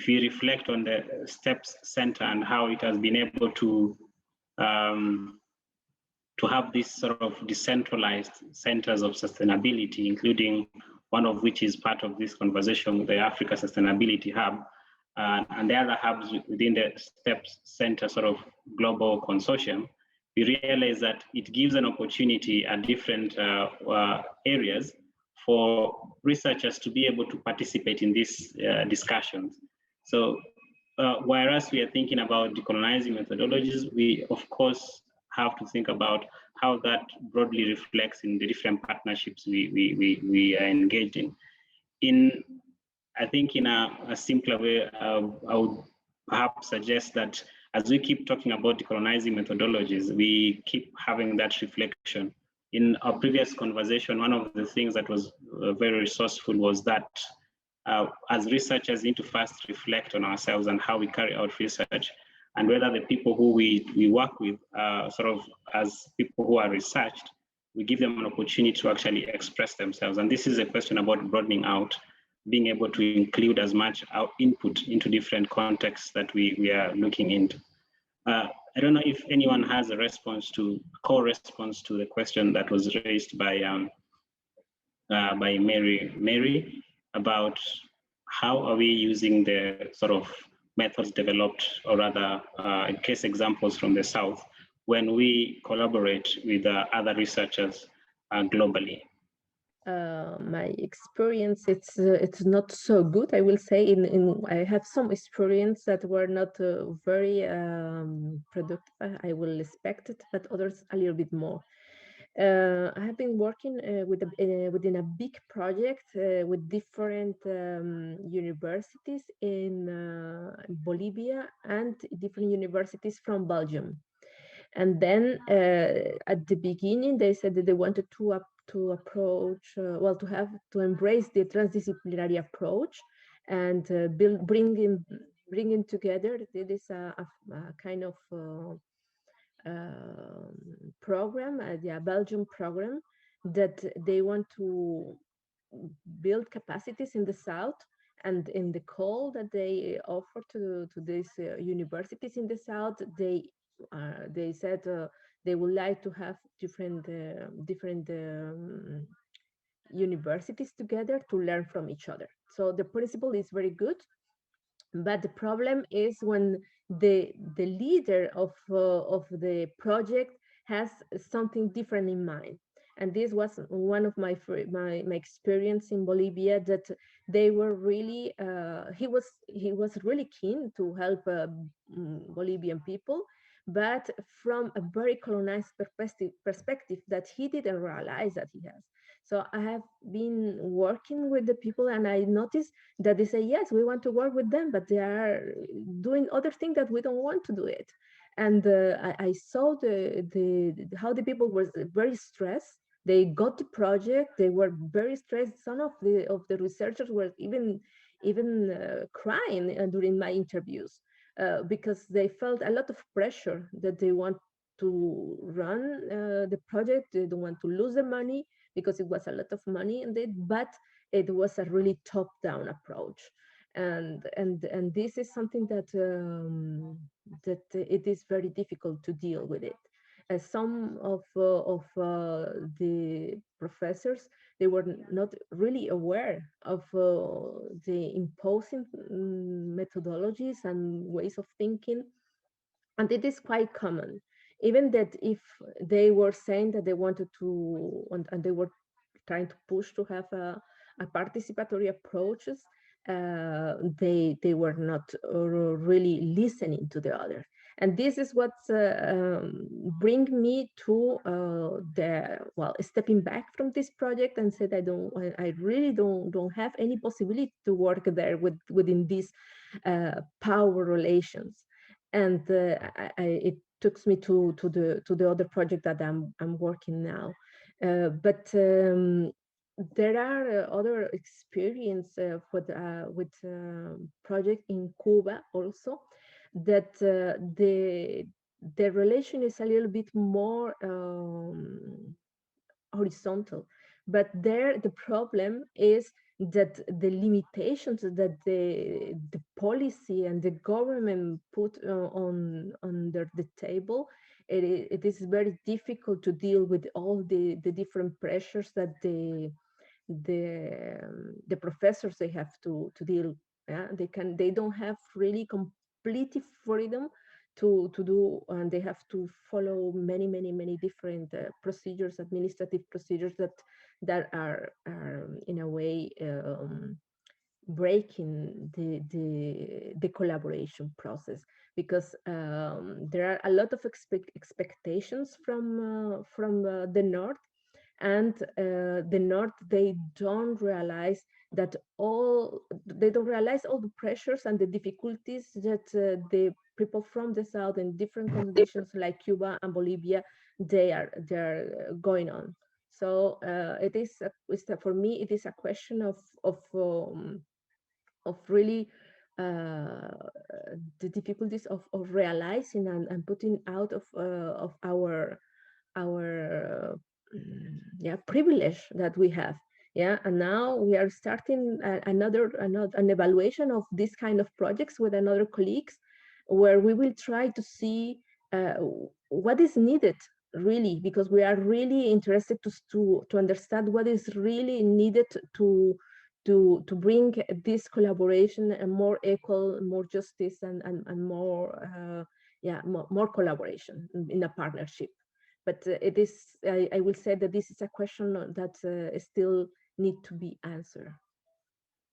if you reflect on the STEPS Center and how it has been able to have these sort of decentralized centers of sustainability, including one of which is part of this conversation, the Africa Sustainability Hub, and the other hubs within the STEPS Center sort of global consortium, we realize that it gives an opportunity at different areas for researchers to be able to participate in these discussions. So whereas we are thinking about decolonizing methodologies, we of course have to think about how that broadly reflects in the different partnerships we are engaged in. I think in a simpler way, I would perhaps suggest that as we keep talking about decolonizing methodologies, we keep having that reflection. In our previous conversation, one of the things that was very resourceful was that as researchers need to first reflect on ourselves and how we carry out research, and whether the people who we work with, sort of as people who are researched, we give them an opportunity to actually express themselves. And this is a question about broadening out, being able to include as much our input into different contexts that we are looking into. I don't know if anyone has a co-response to the question that was raised by Mary about how are we using the sort of methods developed, or rather case examples from the South, when we collaborate with other researchers globally. My experience, it's not so good, I will say. I have some experience that were not very productive, I will expect it, but others a little bit more. I have been working within a big project with different universities in Bolivia and different universities from Belgium. And then at the beginning, they said that they wanted to approach, to embrace the transdisciplinary approach and bringing together. This a kind of program, the Belgium program, that they want to build capacities in the South, and in the call that they offer to these universities in the South, they said they would like to have different universities together to learn from each other. So the principle is very good, but the problem is when the leader of the project has something different in mind. And this was one of my experience in Bolivia, that they were really he was really keen to help Bolivian people, but from a very colonized perspective that he didn't realize that he has. So I have been working with the people, and I noticed that they say, yes, we want to work with them, but they are doing other things that we don't want to do it. And I saw how the people were very stressed. They got the project, they were very stressed. Some of the researchers were even crying during my interviews because they felt a lot of pressure that they want to run the project. They don't want to lose the money because it was a lot of money in it, but it was a really top-down approach. And this is something that it is very difficult to deal with it. Some of the professors, they were not really aware of the imposing methodologies and ways of thinking, and it is quite common. Even that if they were saying that they wanted to, and they were trying to push to have a participatory approaches, they were not really listening to the other. And this is what bring me to stepping back from this project and said I really don't have any possibility to work there within these power relations. And it took me to the other project that I'm working now. But there are other experience with project in Cuba also, that the relation is a little bit more horizontal. But there the problem is that the limitations that the policy and the government put on under the table, it is very difficult to deal with all the different pressures that the professors they have to deal. Yeah, they don't have really complete freedom to do, and they have to follow many different procedures, administrative procedures that are in a way breaking the collaboration process, because there are a lot of expectations from the north, and the north they don't realize all the pressures and the difficulties that the people from the south in different conditions like Cuba and Bolivia they are going on. So for me it is a question of really uh, the difficulties of realizing and putting out of our yeah privilege that we have. Yeah, and now we are starting another an evaluation of this kind of projects with another colleagues, where we will try to see uh, what is needed really, because we are really interested to understand what is really needed to bring this collaboration and more equal, more justice, and more yeah more collaboration in a partnership. But I will say that this is a question that still need to be answered.